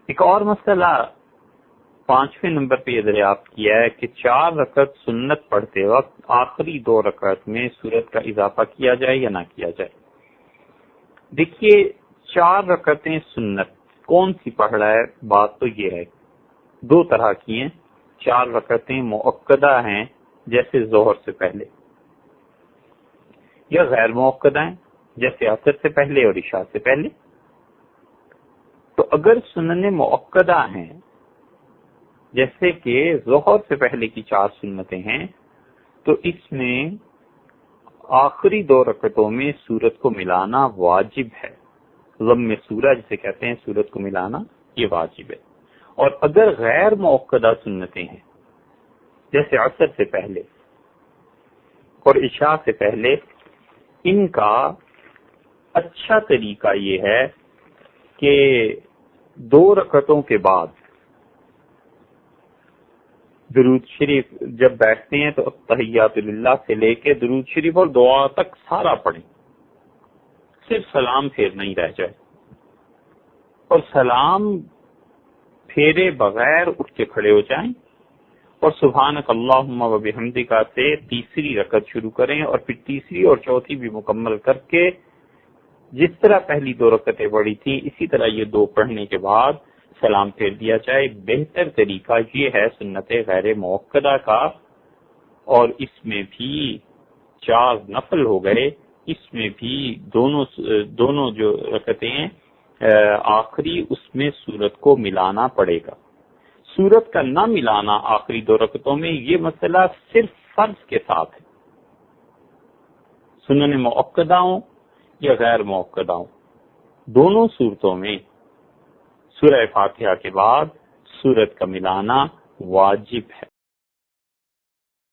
ایک اور مسئلہ 5ویں نمبر پہ یہ دریافت کیا ہے کہ 4 رکعت سنت پڑھتے وقت آخری 2 رکعت میں سورت کا اضافہ کیا جائے یا نہ کیا جائے. دیکھیے 4 رکعتیں سنت کون سی پڑھ رہا ہے؟ بات تو یہ ہے 2 طرح کی ہیں. 4 رکعتیں مؤکدہ ہیں جیسے ظہر سے پہلے، یا غیر مؤکدہ ہیں جیسے عصر سے پہلے اور عشاء سے پہلے. تو اگر سنن مؤکدہ ہیں جیسے کہ ظہر سے پہلے کی 4 سنتیں ہیں تو اس میں آخری 2 رکعتوں میں سورت کو ملانا واجب ہے. ضم سورہ جسے کہتے ہیں سورت کو ملانا یہ واجب ہے. اور اگر غیر مؤکدہ سنتیں ہیں جیسے عصر سے پہلے اور عشاء سے پہلے، ان کا اچھا طریقہ یہ ہے کہ 2 رکعتوں کے بعد درود شریف جب بیٹھتے ہیں تو تحیات للہ سے لے کے درود شریف اور دعا تک سارا پڑھیں، صرف سلام پھیرنا ہی رہ جائے. اور سلام پھیرے بغیر اٹھ کے کھڑے ہو جائیں اور سبحانک اللہم و بحمدک سے تیسری رکعت شروع کریں اور پھر تیسری اور چوتھی بھی مکمل کر کے جس طرح پہلی 2 رکعتیں پڑھی تھی اسی طرح یہ 2 پڑھنے کے بعد سلام پھیر دیا جائے. بہتر طریقہ یہ ہے سنت غیر مؤکدہ کا، اور اس میں بھی 4 نفل ہو گئے. اس میں بھی دونوں جو رکعتیں ہیں آخری اس میں سورت کو ملانا پڑے گا. سورت کا نہ ملانا آخری 2 رکعتوں میں یہ مسئلہ صرف فرض کے ساتھ ہے. سنن مؤکدہ ہوں یا غیر مؤکدہ ہوں، دونوں صورتوں میں سورہ فاتحہ کے بعد سورت کا ملانا واجب ہے.